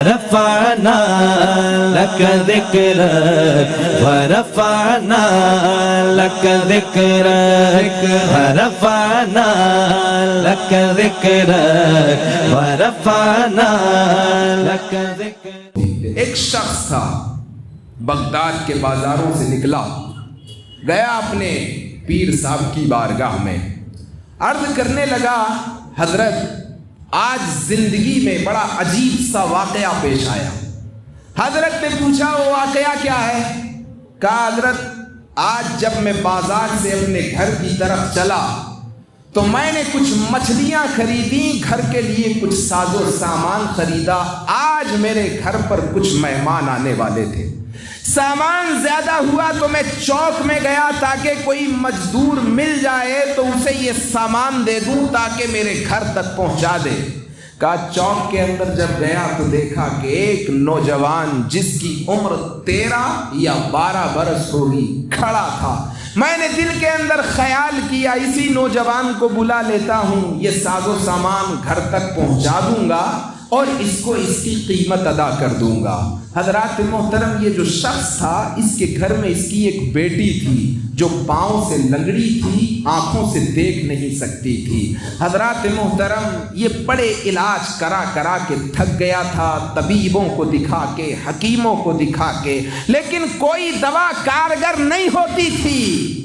رفعنا لك ذكرك ورفعنا لك ذكرك ورفعنا لك ذكرك ورفعنا لك ذكرك. ایک شخص تھا بغداد کے بازاروں سے نکلا، گیا اپنے پیر صاحب کی بارگاہ میں، عرض کرنے لگا حضرت آج زندگی میں بڑا عجیب سا واقعہ پیش آیا۔ حضرت نے پوچھا وہ واقعہ کیا ہے؟ کہا حضرت آج جب میں بازار سے اپنے گھر کی طرف چلا تو میں نے کچھ مچھلیاں خریدیں، گھر کے لیے کچھ ساز و سامان خریدا۔ آج میرے گھر پر کچھ مہمان آنے والے تھے، سامان زیادہ ہوا تو میں چوک میں گیا تاکہ کوئی مزدور مل جائے تو اسے یہ سامان دے دوں تاکہ میرے گھر تک پہنچا دے۔ کہا چوک کے اندر جب گیا تو دیکھا کہ ایک نوجوان جس کی عمر 13 یا 12 برس ہوگی کھڑا تھا۔ میں نے دل کے اندر خیال کیا اسی نوجوان کو بلا لیتا ہوں، یہ ساز و سامان گھر تک پہنچا دوں گا اور اس کو اس کی قیمت ادا کر دوں گا۔ حضرات محترم یہ جو شخص تھا اس کے گھر میں اس کی ایک بیٹی تھی جو پاؤں سے لنگڑی تھی، آنکھوں سے دیکھ نہیں سکتی تھی۔ حضرات محترم یہ بڑے علاج کرا کرا کے تھک گیا تھا، طبیبوں کو دکھا کے، حکیموں کو دکھا کے، لیکن کوئی دوا کارگر نہیں ہوتی تھی،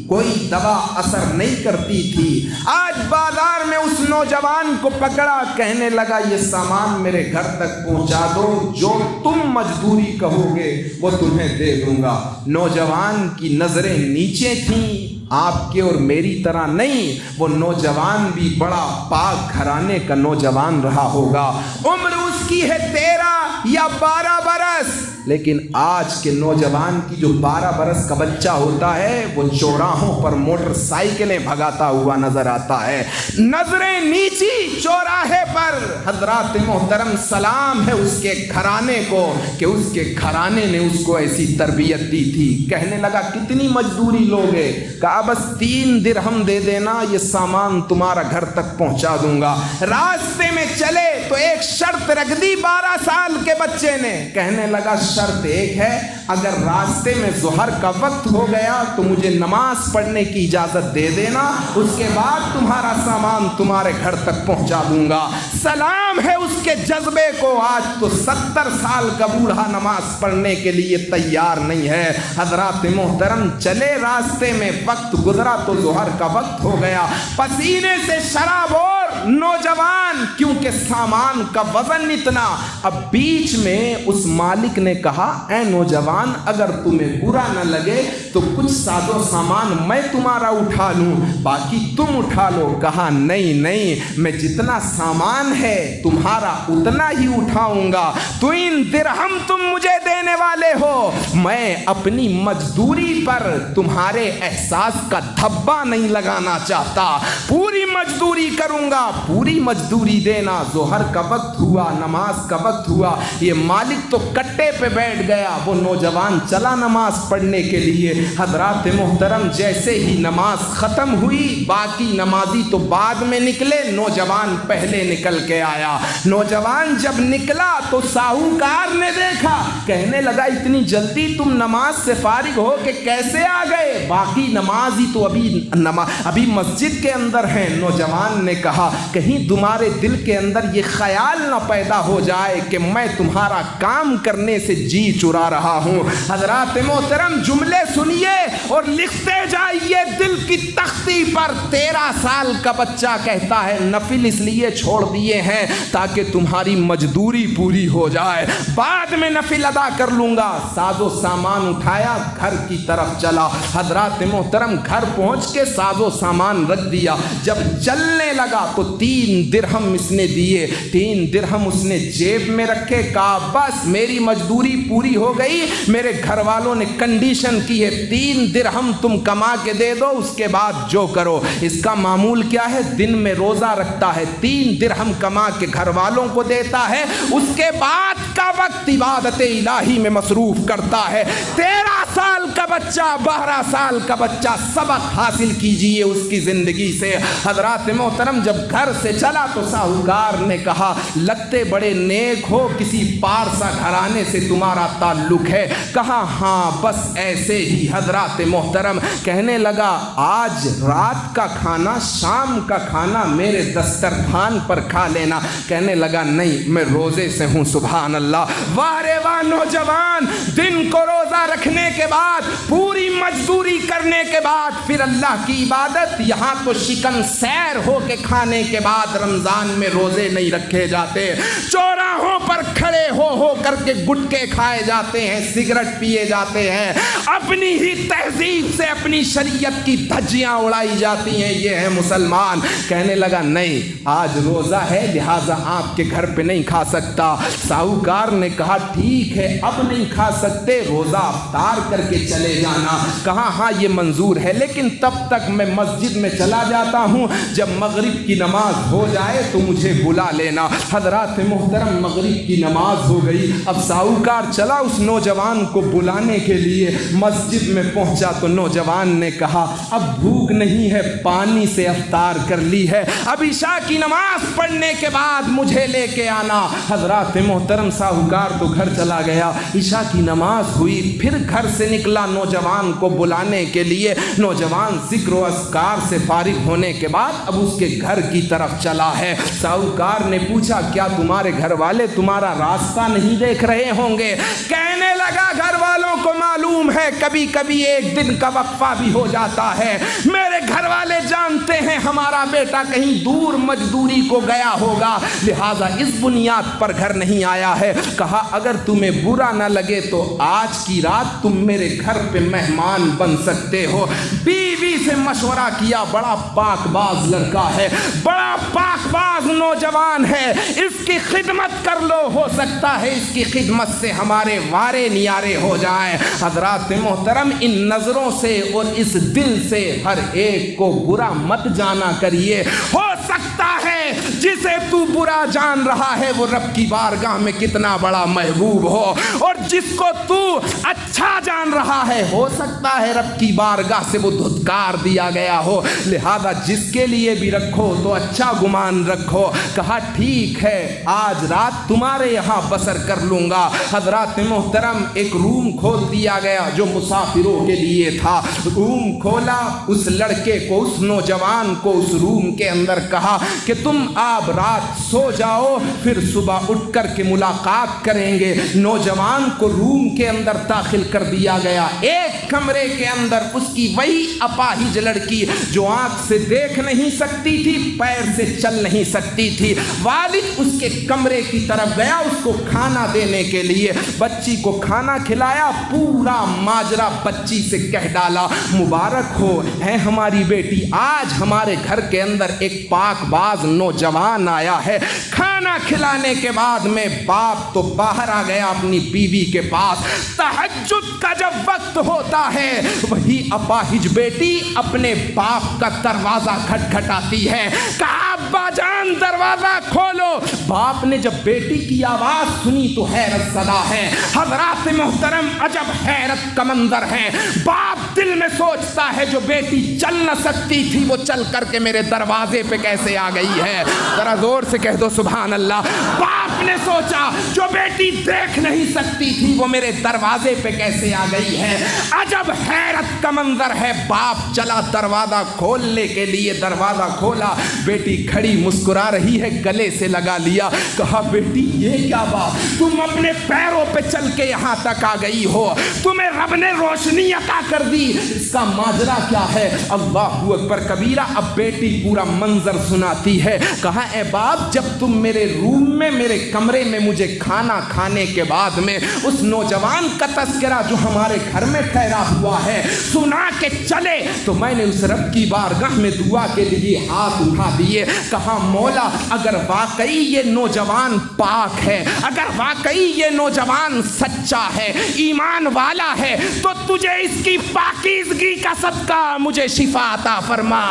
کوئی دوا اثر نہیں کرتی تھی۔ آج بازار میں اس نوجوان کو پکڑا، کہنے لگا یہ سامان میرے گھر تک پہنچا دو، جو تم مزدوری کہو گے وہ تمہیں دے دوں گا۔ نوجوان کی نظریں نیچے تھیں، آپ کے اور میری طرح نہیں، وہ نوجوان بھی بڑا پاک گھرانے کا نوجوان رہا ہوگا، عمر اس کی ہے 13 یا 12 برس، لیکن آج کے نوجوان کی جو 12 برس کا بچہ ہوتا ہے وہ چوراہوں پر موٹر سائیکلیں بھگاتا ہوا نظر آتا ہے، نظریں نیچی چوراہے پر۔ حضرات محترم سلام ہے اس کے گھرانے کو کہ اس کے گھرانے نے اس کو ایسی تربیت دی تھی۔ کہنے لگا کتنی مزدوری لوگے؟ کہا بس 3 درہم دے دینا، یہ سامان تمہارا گھر تک پہنچا دوں گا۔ راستے میں چلے تو ایک شرط رکھ دی 12 سال کے بچے نے، کہنے لگا شرط ایک ہے، اگر راستے میں ظہر کا وقت ہو گیا تو مجھے نماز پڑھنے کی اجازت دے دینا، اس کے بعد تمہارا سامان تمہارے گھر تک پہنچا دوں گا۔ سلام ہے اس کے جذبے کو، آج تو 70 سال کا بوڑھا نماز پڑھنے کے لیے تیار نہیں ہے۔ حضرات محترم چلے راستے میں، وقت گزرا تو ظہر کا وقت ہو گیا، پسینے سے شراب اور نوجوان، کیونکہ سامان کا وزن اتنا۔ اب بیچ میں اس مالک نے کہا اے نوجوان اگر تمہیں برا نہ لگے تو کچھ ساز و سامان میں تمہارا اٹھا لوں، باقی تم اٹھا لو۔ کہا نہیں نہیں، میں جتنا سامان ہے تمہارا اتنا ہی اٹھاؤں گا، 3 درہم تم مجھے دینے والے ہو، میں اپنی مزدوری پر تمہارے احساس کا دھبا نہیں لگانا چاہتا، پوری مزدوری کروں گا، پوری مزدوری دینا۔ ظہر کا وقت ہوا، نماز کا وقت ہوا، یہ مالک تو کٹے پہ بیٹھ گیا، وہ نوجوان چلا نماز پڑھنے کے لیے۔ حضرات محترم جیسے ہی نماز ختم ہوئی، باقی نمازی تو بعد میں نکلے، نوجوان پہلے نکل کے آیا۔ نوجوان جب نکلا تو ساہوکار نے دیکھا، کہنے لگا اتنی جلدی تم نماز سے فارغ ہو کے کیسے آ گئے؟ باقی نمازی تو ابھی مسجد کے اندر ہیں۔ نوجوان نے کہا کہیں تمہارے دل کے اندر یہ خیال نہ پیدا ہو جائے کہ میں تمہارا کام کرنے سے جی چرا رہا ہوں۔ حضرات محترم جملے سنیے اور لکھتے جائیے دل کی تختی پر۔ 13 سال کا بچہ کہتا ہے نفل اس لیے چھوڑ دیے ہیں تاکہ تمہاری مزدوری پوری ہو جائے، بعد میں نفل ادا کر لوں گا۔ ساز و سامان اٹھایا، گھر کی طرف چلا۔ حضرات محترم گھر پہنچ کے ساز و سامان رکھ دیا، جب چلنے لگا تو 3 درہم اس نے دیے، 3 درہم اس نے جیب میں رکھے۔ کہا بس میری مزدوری پوری ہو گئی، میرے گھر والوں نے کنڈیشن کی ہے 3 درہم تم کما کے دے دو، اس کے بعد جو کرو۔ اس کا معمول کیا ہے؟ دن میں روزہ رکھتا ہے، 3 درہم کما کے گھر والوں کو دیتا ہے، اس کے بعد کا وقت عبادت الہی میں مصروف کرتا ہے۔ 13 سال کا بچہ 12 साल का बच्चा, सबक हासिल कीजिए उसकी ज़िंदगी से। हज़रात मोहतरम जब घर से चला तो साहूकार ने कहा, लगते बड़े नेक हो, किसी पारसा घराने से तुम्हारा ताल्लुक है। कहा हाँ बस ऐसे ही। हज़रात मोहतरम कहने लगा, आज रात का खाना, शाम का खाना मेरे दस्तरखान पर खा लेना। कहने लगा नहीं, मैं रोज़े से हूँ। सुभान अल्लाह। वाह रे वाह नौजवान, दिन को रोज़ा रखने के बाद, पूरी मजदूरी करने के बाद फिर अल्लाह की इबादत। यहाँ तो शिकन सैर हो के खाने के बाद रमज़ान में रोज़े नहीं रखे जाते। चौराहों पर खड़े हो करके गुटके खाए जाते हैं, सिगरेट पिए जाते हैं, अपनी ही तहजीब से अपनी शरीयत की धज्जियाँ उड़ाई जाती हैं। ये है मुसलमान। कहने लगा नहीं, आज रोज़ा है लिहाजा आपके घर पे नहीं खा सकता। साहूकार ने कहा ठीक है, अब नहीं खा सकते, रोज़ा अफ्तार करके चले जाना। कहा हाँ ये मंजूर है, लेकिन तब तक मैं मस्जिद में चला जाता हूँ, जब मगरिब की नमाज हो जाए तो मुझे बुला लेना। हज़रात मोहतरम मगरिब की नमाज हो गई। अब साहूकार चला उस नौजवान को बुलाने के लिए। मस्जिद में पहुंचा तो नौजवान ने कहा, अब भूख नहीं है, पानी से अफ्तार कर ली है, अब इशा की नमाज पढ़ने के बाद मुझे लेके आना। हज़रात मोहतरम साहूकार तो घर चला गया। इशा की नमाज हुई, फिर घर से निकला नौजवान को बुलाने के लिए। नौजवान ज़िक्र व अस्कार से फारिग होने के बाद अब उसके घर की तरफ चला है। साहूकार ने पूछा, क्या तुम्हारे घर वाले तुम्हारा रास्ता नहीं देख रहे होंगे? कहने लगा, घर वालों को मालूम है कभी कभी एक दिन का वक्फा भी हो जाता है। मेरे घर वाले जानते हैं हमारा बेटा कहीं दूर मजदूरी को गया होगा, लिहाजा इस बुनियाद पर घर नहीं आया है। कहा अगर तुम्हें बुरा न लगे तो आज की रात तुम मेरे घर पे मेहमान बन सकते हो। बीवी से मशवरा किया, बड़ा पाकबाज लड़का है, बड़ा पाकबाज नौजवान है, इसकी खिदमत कर लो, हो सकता है इसकी खिदमत से हमारे वारे नियारे हो जाएं। हज़रात मोहतरम इन नज़रों से और इस दिल से हर एक को बुरा मत जाना करिए। हो सकता है जिसे तू बुरा जान रहा है वो रब की बारगाह में कितना बड़ा महबूब हो, और जिसको तू अच्छा जान रहा है हो सकता है रब की बारगाह से वो धुतकार दिया गया हो। लिहाजा जिसके लिए भी रखो तो अच्छा गुमान रखो। कहा ठीक है, आज रात तुम्हारे यहाँ बसर कर लूँगा। हज़रात मोहतरम एक रूम खोल दिया गया जो मुसाफिरों के लिए था। रूम खोला, उस लड़के को, उस नौजवान को उस रूम के अंदर कहा कि तुम आप रात सो जाओ, फिर सुबह उठ कर के मुलाकात करेंगे। नौजवान को रूम के अंदर दाखिल कर दिया गया। एक कमरे के अंदर उसकी वही अपाहिज लड़की जो आंख से देख नहीं सकती थी, पैर से चल नहीं सकती थी। वालिद उसके कमरे की तरफ गया उसको खाना देने के लिए। बच्ची को खाना खिलाया, पूरा माजरा बच्ची से कह डाला, मुबारक हो है हमारी बेटी, आज हमारे घर के अंदर एक पाकबाज नौजवान आया है। खाना खिलाने के बाद में बाप तो बाहर आ गया अपनी बीवी के पास। तहज्जुद का जब वक्त होता है वही अपाहिज बेटी अपने बाप का दरवाजा खटखटाती है। कहा अब्बा जान दरवाजा खोलो। बाप ने जब बेटी की आवाज सुनी तो हैरत सदा है। हज़रात मोहतरम अजब हैरत का मंजर है। बाप दिल में सोचता है जो बेटी चल न सकती थी वो चल करके मेरे दरवाजे पे कैसे आ गई है। जरा जोर से कह दो सुभान अल्लाह। बाप ने सोचा जो बेटी देख नहीं सकती थी वो मेरे दरवाजे पे कैसे आ गई है। अजब हैरत का मंजर है। बाप चला दरवाजा खोलने के लिए, दरवाजा खोला, बेटी खड़ी मुस्कुरा रही है, गले से लगा लिया। कहा बेटी ये क्या बात, तुम अपने पैरों पे चल के यहाँ तक आ गई हो, तुम्हें रब ने रोशनी अता कर दी, इसका माजरा क्या है? अल्लाहु अकबर कबीरा। अब बेटी पूरा मंजर सुनाती है। कहा ए बाप, जब तुम मेरे रूम में, मेरे कमरे में मुझे खाना खाने के बाद में उस नौजवान का तस्करा जो हमारे घर में ठहरा हुआ है सुना के चले तो मैंने उस रब की बारगाह में दुआ के लिए हाथ उठा दिए। कहा मौला, अगर वाकई ये नौजवान पाक है, अगर वाकई ये नौजवान सच्चा है, ईमान वाला है, तो तुझे इसकी पाकीज़गी का सदका मुझे शिफा अता फरमा।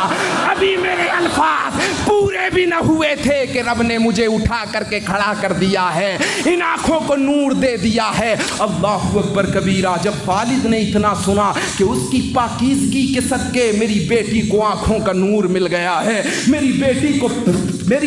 अभी मेरे अल्फाज पूरे भी न हुए थे कि रब ने मुझे उठा करके खड़ा कर दिया है, इन आँखों को नूर दे दिया है। अल्लाहु अकबर कबीरा। जब वालिद ने इतना सुना कि उसकी पाकीज़गी के सदके मेरी बेटी को आँखों का नूर मिल गया है, मेरी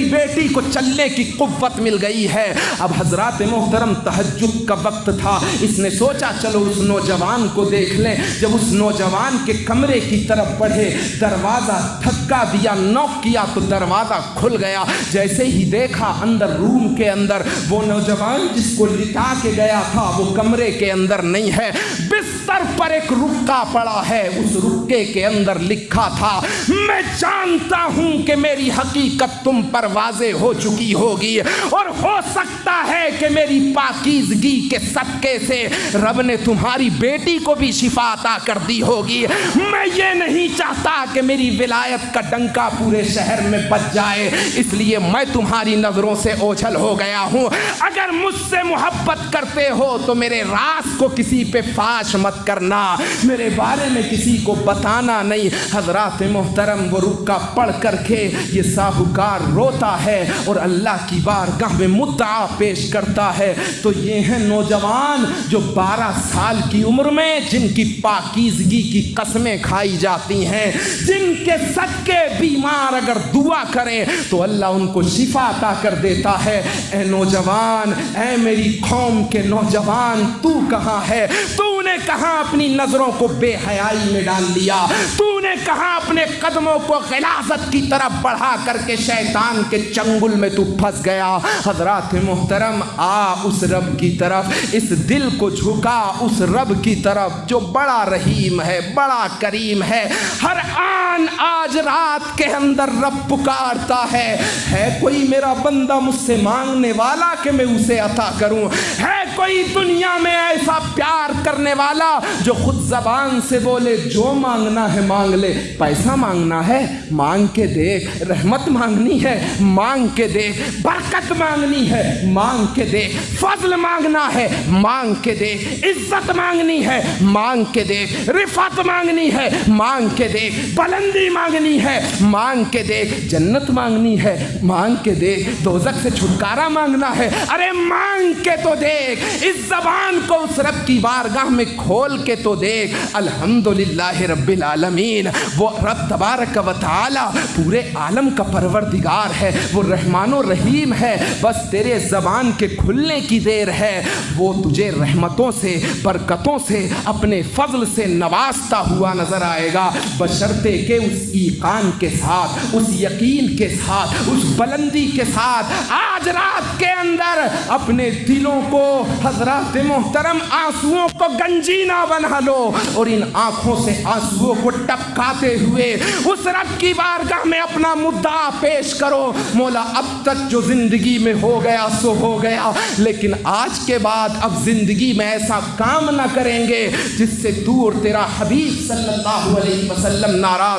बेटी को चलने की कुव्वत मिल गई है। अब हजरात मोहतरम तहज्जुद का वक्त था, इसने सोचा चलो उस नौजवान को देख लें। जब उस नौजवान के कमरे की तरफ बढ़े, दरवाज़ा धक्का दिया, नॉक किया तो दरवाज़ा खुल गया। जैसे ही देखा अंदर रूम के अंदर वो नौजवान जिसको लिटा के गया था वो कमरे के अंदर नहीं है, बिस्तर पर एक रुक्का पड़ा है। उस रुक्के के अंदर लिखा था, मैं जानता हूं कि मेरी हकीकत तुम पर वाज़े हो चुकी होगी और हो सकता है कि मेरी पाकीज़गी के सदके से रब ने तुम्हारी बेटी को भी शिफा अता कर दी होगी। मैं ये नहीं चाहता कि मेरी विलायत का डंका पूरे शहर में बज जाए, इसलिए मैं तुम्हारी नज़रों से ओझल हो गया हूँ। अगर मुझसे मोहब्बत करते हो तो मेरे राज को किसी पे फाश मत करना, मेरे बारे में किसी को बताना नहीं। हजरात मोहतरम वो रुक्का पढ़ करके ये साहूकार रोता है और अल्लाह की बारगाह में मुद्दा पेश करता है। तो ये हैं नौजवान जो 12 साल की उम्र में जिनकी पाकीज़गी की कसमें खाई जाती हैं, जिनके सदके बीमार अगर दुआ करें तो अल्लाह उनको शिफा अता कर देता है। ए नौजवान, ए मेरी कौम के नौजवान, तू कहाँ है? तूने कहाँ अपनी नज़रों को बेहयाई में डाल लिया? तूने कहाँ अपने कदमों को गिलाज़त की तरफ बढ़ा करके शैतान के चंगुल में तू फंस गया? हज़रात मोहतरम, आ उस रब की तरफ, इस दिल को झुका उस रब की तरफ जो बड़ा रहीम है, बड़ा करीम है। हर आन आज रात के अंदर रब पुकारता है कोई मेरा बंदा मुझसे मांगने वाला कि मैं उसे अता करूं? है कोई दुनिया में ऐसा प्यार करने वाला जो खुद ज़बान से बोले जो मांगना है मांग ले? पैसा मांगना है, मांग के देख। रहमत मांगनी है, मांग के देख। बरकत मांगनी है, मांग के देख। फजल मांगना है, मांग के देख। इज्जत मांगनी है, मांग के देख। रिफत मांगनी है, मांग के देख। बुलंदी मांगनी है, मांग के देख। जन्नत मांगनी है, मांग के देख। दोज़ख से छुटकारा मांगना है, अरे मांग के तो देख। इस ज़बान को उस रब की बारगाह में खोल के तो देख। अल्हम्दुलिल्लाह रब्बिल आलमीन। वो रब तबारक व तआला पूरे आलम का परवरदिगार है, वो रहमानो रहीम है। बस तेरे ज़बान के खुलने की देर है, वो तुझे रहमतों से, बरकतों से, अपने फजल से नवाजता हुआ नजर आएगा, बशर्ते के उस ईकान के साथ, उस यकीन के साथ, उस बुलंदी के साथ आज रात के अंदर अपने दिलों को हजरात मोहतरम आंसुओं को गंजीना बना लो और इन आंखों से आंसुओं को टपकाते हुए उस रब की बारगाह में अपना मुद्दा पेश करो। मौला, अब तक जो जिंदगी में हो गया सो हो गया, लेकिन आज के बाद अब जिंदगी में ऐसा काम ना करेंगे जिससे तू और तेरा हबीब सल्लल्लाहु अलैहि वसल्लम नाराज